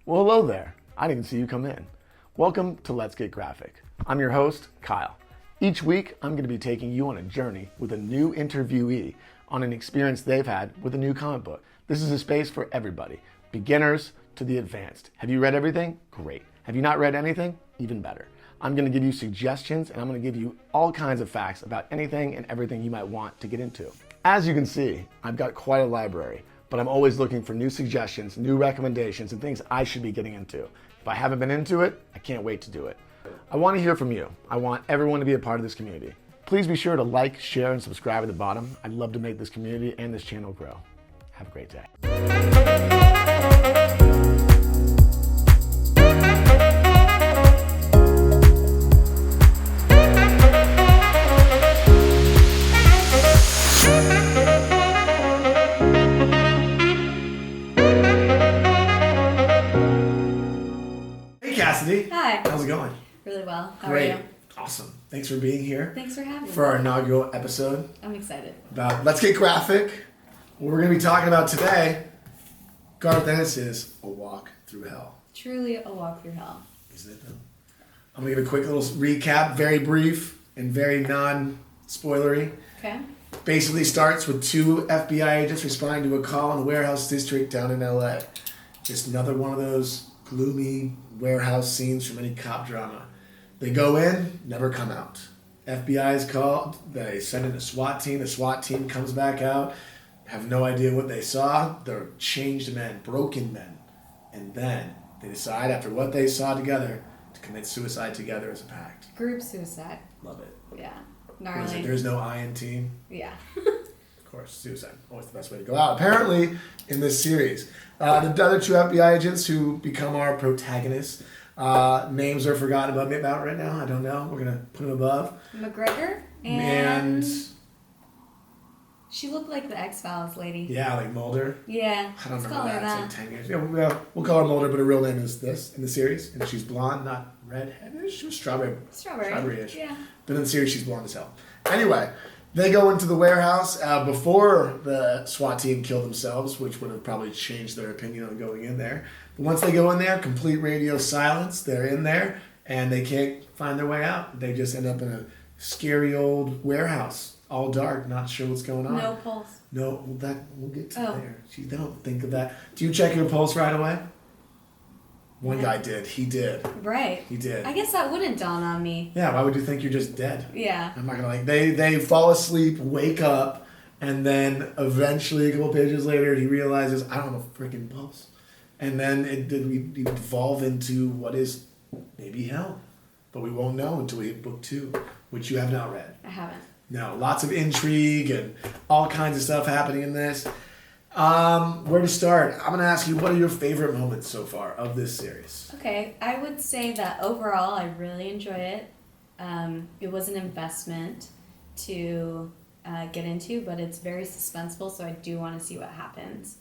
Well, hello there. I didn't see you come in. Welcome to Let's Get Graphic. I'm your host, Kyle. Each week, I'm going to be taking you on a journey with a new interviewee on an experience they've had with a new comic book. This is a space for everybody, beginners to the advanced. Have you read everything? Great. Have you not read anything? Even better. I'm going to give you suggestions and I'm going to give you all kinds of facts about anything and everything you might want to get into. As you can see, I've got quite a library, but I'm always looking for new suggestions, new recommendations, and things I should be getting into. If I haven't been into it, I can't wait to do it. I want to hear from you. I want everyone to be a part of this community. Please be sure to like, share, and subscribe at the bottom. I'd love to make this community and this channel grow. Have a great day. Cassidy. Hi. How's it going? Really well. How Great. are you? Awesome. Thanks for being here. Thanks for having me. For our inaugural episode I'm excited. about Let's Get Graphic. What we're going to be talking about today, Garth Ennis' A Walk Through Hell. Truly a walk through hell. Isn't it though? I'm going to give a quick little recap, very brief and very non-spoilery. Okay. Basically starts with two FBI agents responding to a call in the warehouse district down in LA. Just another one of those gloomy warehouse scenes from any cop drama. They go in, never come out. FBI is called, they send in a SWAT team, the SWAT team comes back out, have no idea what they saw. They're changed men, broken men. And then they decide after what they saw together to commit suicide together as a pact. Group suicide. Love it. Yeah. What is it? Gnarly. There's no I in team. Yeah. Of course, suicide. Always the best way to go out. Apparently, in this series, the other two FBI agents who become our protagonists, names are forgotten about right now. I don't know. We're going to put them above. McGregor and she looked like the X-Files lady. Yeah, like Mulder. Yeah. I don't Let's remember call her that. It's like 10 years. Yeah, we'll call her Mulder, but her real name is this in the series. And she's blonde, not redheadish. She was strawberry-ish. Yeah. But in the series, she's blonde as hell. Anyway, they go into the warehouse before the SWAT team kill themselves, which would have probably changed their opinion on going in there. But once they go in there, complete radio silence. They're in there, and they can't find their way out. They just end up in a scary old warehouse, all dark, not sure what's going on. No pulse. No, we'll get to there. They don't think of that. Do you check your pulse right away? One guy did. He did. Right. He did. I guess that wouldn't dawn on me. Yeah, why would you think you're just dead? Yeah. I'm not gonna they fall asleep, wake up, and then eventually a couple pages later he realizes I don't have a freaking pulse. And then we evolve into what is maybe hell. But we won't know until we hit book 2, which you have not read. I haven't. No, lots of intrigue and all kinds of stuff happening in this. Where to start? I'm going to ask you, what are your favorite moments so far of this series? Okay, I would say that overall I really enjoy it. It was an investment to get into, but it's very suspenseful, so I do want to see what happens.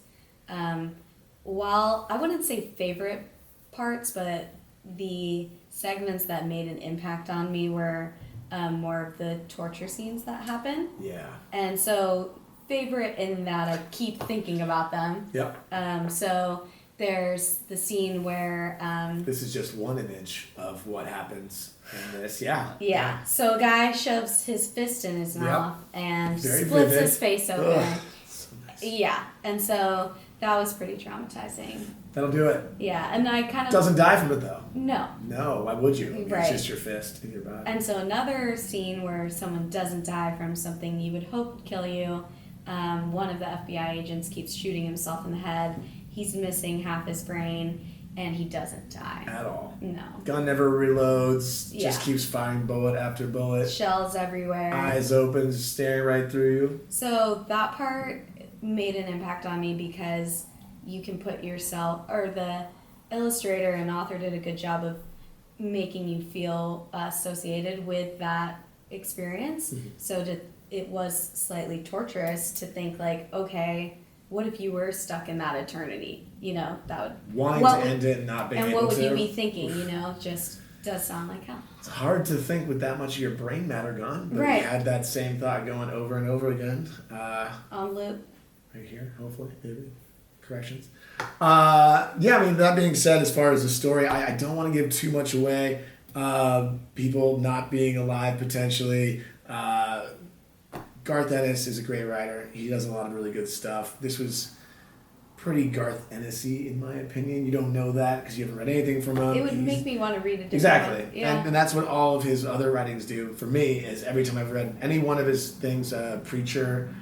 While I wouldn't say favorite parts, but the segments that made an impact on me were more of the torture scenes that happen. Yeah. And so favorite in that I keep thinking about them. Yep. So there's the scene where this is just one image of what happens in this. Yeah. So a guy shoves his fist in his mouth and Very splits vivid. his face open. Ugh. So nice. Yeah. And so that was pretty traumatizing. That'll do it. Yeah. And I kind of Doesn't die from it though. No. No, why would you? Right. It's just your fist in your body. And so another scene where someone doesn't die from something you would hope would kill you. One of the FBI agents keeps shooting himself in the head. He's missing half his brain, and he doesn't die. At all. No. Gun never reloads. Yeah. Just keeps firing bullet after bullet. Shells everywhere. Eyes open, staring right through you. So that part made an impact on me because you can put yourself, or the illustrator and author did a good job of making you feel associated with that experience. Mm-hmm. So it was slightly torturous to think like, okay, what if you were stuck in that eternity? You know, that would... Wanting to end it and not being able to. And what would you be thinking, you know? Just does sound like hell. It's hard to think with that much of your brain matter gone. But Right. you had that same thought going over and over again. On loop. Right here, hopefully, maybe. Corrections. Yeah, I mean, that being said, as far as the story, I don't want to give too much away. People not being alive potentially. Garth Ennis is a great writer. He does a lot of really good stuff. This was pretty Garth Ennis-y, in my opinion. You don't know that because you haven't read anything from him. It would make me want to read a different Exactly. one. Yeah. And that's what all of his other writings do for me, is every time I've read any one of his things, Preacher,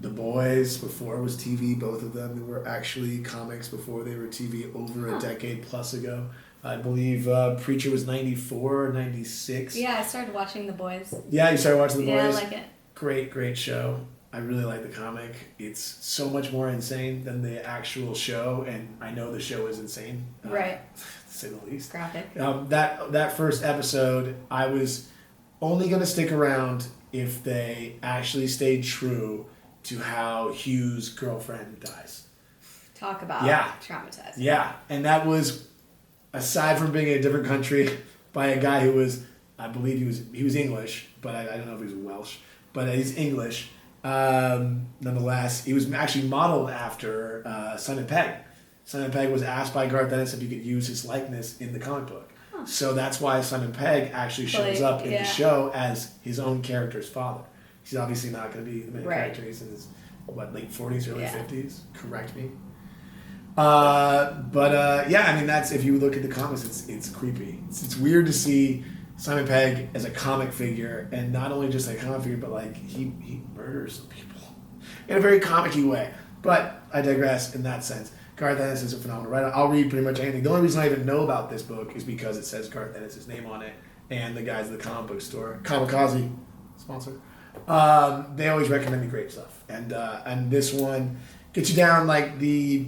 The Boys, before it was TV, both of them were actually comics before they were TV over a decade plus ago. I believe Preacher was 94 or 96. Yeah, I started watching The Boys. Yeah, you started watching The Boys? Yeah, I like it. Great show. I really like the comic. It's so much more insane than the actual show, and I know the show is insane. Right. To say the least. Graphic. That first episode, I was only going to stick around if they actually stayed true to how Hugh's girlfriend dies. Talk about traumatizing. Yeah, and that was, aside from being in a different country by a guy who was, I believe he was English, but I don't know if he was Welsh, but he's English. Nonetheless, he was actually modeled after Simon Pegg. Simon Pegg was asked by Garth Ennis if he could use his likeness in the comic book. Huh. So that's why Simon Pegg actually shows up in the show as his own character's father. He's obviously not going to be the main character. He's in his, late 40s, early 50s? Correct me. Yeah, I mean, that's, if you look at the comics, it's creepy. It's weird to see Simon Pegg as a comic figure, and not only just a comic figure, but like he murders people in a very comic-y way. But I digress in that sense. Garth Ennis is a phenomenal writer. I'll read pretty much anything. The only reason I even know about this book is because it says Garth Ennis' name on it, and the guys at the comic book store, Kamikaze, sponsor, they always recommend me great stuff. And this one gets you down like the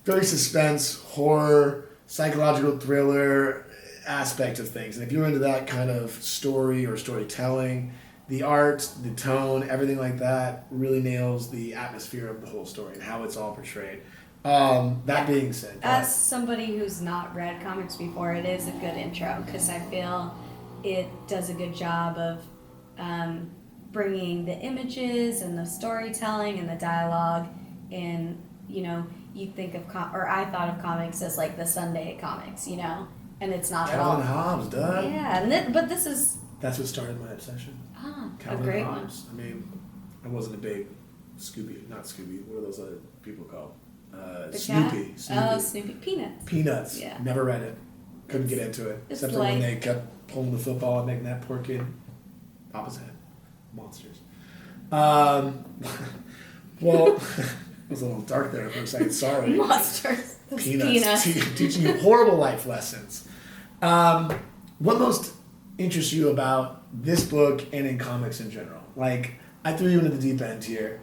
very suspense, horror, psychological thriller aspect of things. And if you're into that kind of story or storytelling, the art, the tone, everything like that really nails the atmosphere of the whole story and how it's all portrayed. That being said, as somebody who's not read comics before, it is a good intro because I feel it does a good job of bringing the images and the storytelling and the dialogue in, you think of, or I thought of comics as like the Sunday comics, and it's not at all. Calvin Hobbes, duh. Yeah, but this is... That's what started my obsession. A great Hobbes. One. I mean, I wasn't a big not Scooby, what are those other people called? Snoopy. Oh, Snoopy. Peanuts. Yeah. Never read it. Couldn't get into it. Except for when they kept pulling the football and making that poor kid pop his head. Monsters. Well, it was a little dark there for a second. Sorry. Monsters. Peanuts. Teaching you horrible life lessons. What most interests you about this book and in comics in general? Like, I threw you into the deep end here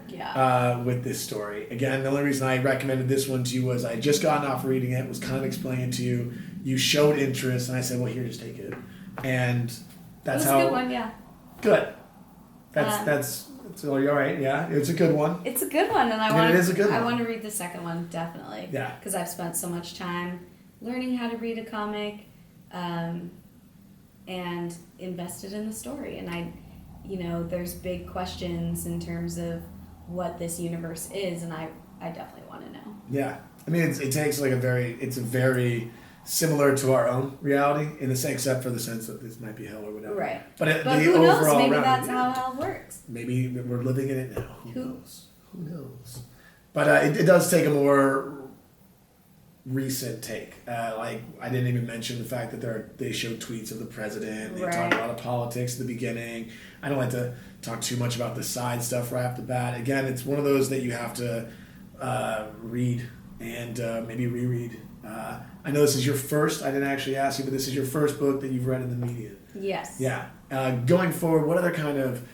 with this story. Again, the only reason I recommended this one to you was I had just gotten off reading it, was kind of explaining to you. You showed interest, and I said, well, here, just take it. And that's how... It was a good one, yeah. Good. That's all right, yeah. It's a good one. It's a good one, and it is a good one. I want to read the second one, definitely. Yeah. Because I've spent so much time learning how to read a comic and invested in the story. And there's big questions in terms of what this universe is, and I definitely want to know. Yeah. I mean, it takes like it's a very similar to our own reality in the same, except for the sense that this might be hell or whatever. Right. But who knows? Maybe that's how hell works. Maybe we're living in it now. Who knows? Who knows? But it does take a more recent take. Like, I didn't even mention the fact that they show tweets of the president. They talk a lot of politics at the beginning. I don't like to talk too much about the side stuff right off the bat. Again, it's one of those that you have to read and maybe reread. I know this is your first, I didn't actually ask you, but this is your first book that you've read in the media. Yes. Yeah. Going forward, what other kind of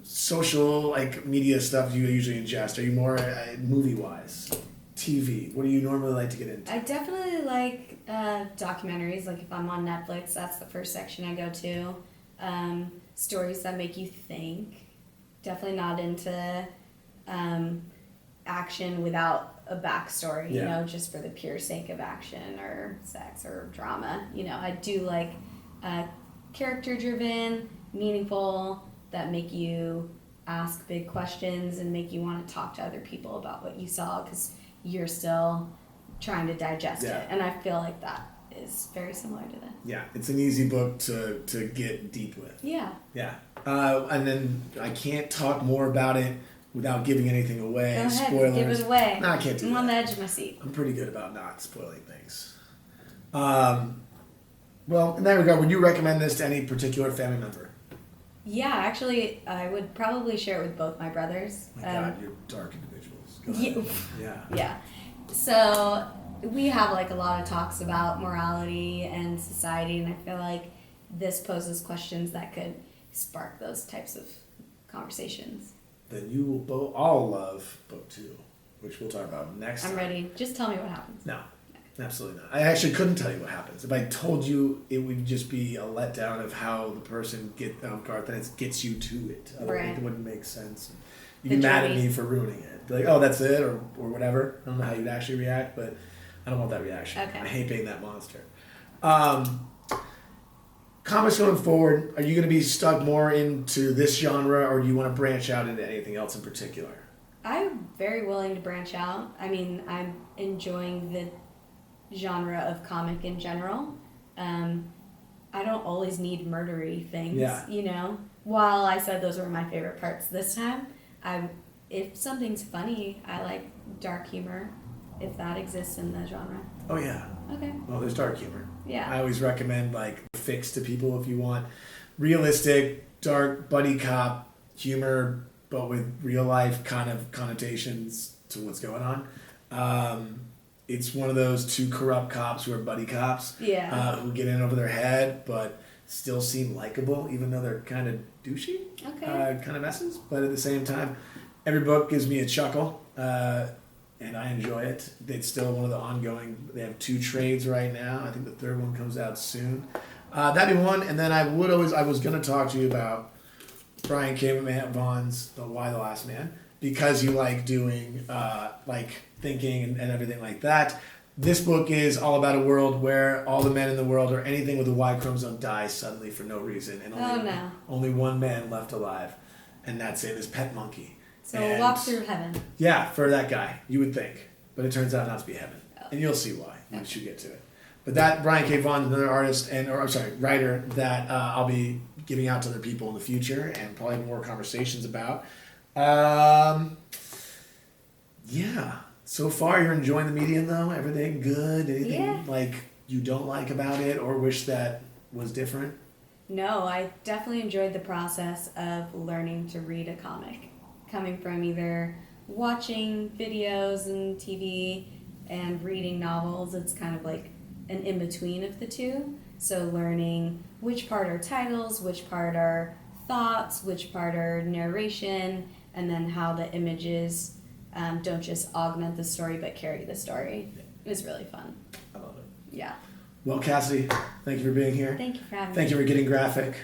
social media stuff do you usually ingest? Are you more movie-wise? TV? What do you normally like to get into? I definitely like documentaries. Like if I'm on Netflix, that's the first section I go to. Stories that make you think. Definitely not into action without a backstory, just for the pure sake of action or sex or drama. I do like character-driven, meaningful, that make you ask big questions and make you want to talk to other people about what you saw because you're still trying to digest it. And I feel like that is very similar to that. Yeah, it's an easy book to get deep with. Yeah. Yeah. And then I can't talk more about it without giving anything away. Go ahead, Spoilers. give it away. No, I can't do that. I'm on the edge of my seat. I'm pretty good about not spoiling things. Well, in that regard, would you recommend this to any particular family member? Yeah, actually, I would probably share it with both my brothers. My God, you're dark individuals. Go Yeah. ahead. Yeah. So we have like a lot of talks about morality and society, and I feel like this poses questions that could spark those types of conversations. Then you will all love book 2, which we'll talk about next time. I'm ready. Just tell me what happens. No, absolutely not. I actually couldn't tell you what happens. If I told you, it would just be a letdown of how the person Garth gets you to it. Right. It wouldn't make sense. You'd be mad at me for ruining it. Be like, oh, that's it, or whatever. I don't know how you'd actually react, but I don't want that reaction. Okay. I hate being that monster. Comics going forward, are you going to be stuck more into this genre, or do you want to branch out into anything else in particular? I'm very willing to branch out. I mean, I'm enjoying the genre of comic in general. I don't always need murdery things, you know? While I said those were my favorite parts this time, if something's funny, I like dark humor, if that exists in the genre. Oh, yeah. Okay. Well, there's dark humor. Yeah. I always recommend like Fix to people if you want realistic, dark buddy cop humor, but with real life kind of connotations to what's going on. It's one of those 2 corrupt cops who are buddy cops, who get in over their head, but still seem likable, even though they're kind of douchey, kind of messes. But at the same time, every book gives me a chuckle. And I enjoy it. It's still one of the ongoing. They have 2 trades right now. I think the 3rd one comes out soon. That'd be one. And then I was going to talk to you about Brian K. Vaughan's The Why the Last Man, because you like doing thinking and everything like that. This book is all about a world where all the men in the world or anything with a Y chromosome dies suddenly for no reason, and only one man left alive, and that's it, his pet monkey. So we'll walk through heaven. Yeah, for that guy, you would think. But it turns out not to be heaven. And you'll see why once you get to it. But that, Brian K. Vaughan is another writer that I'll be giving out to other people in the future and probably have more conversations about. Yeah. So far, you're enjoying the medium, though? Everything good? Anything like you don't like about it or wish that was different? No, I definitely enjoyed the process of learning to read a comic. Coming from either watching videos and TV and reading novels, it's kind of like an in-between of the two. So learning which part are titles, which part are thoughts, which part are narration, and then how the images don't just augment the story but carry the story. It was really fun. I love it. Yeah. Well, Cassidy, thank you for being here. Thank you for having me. Thank you for getting graphic.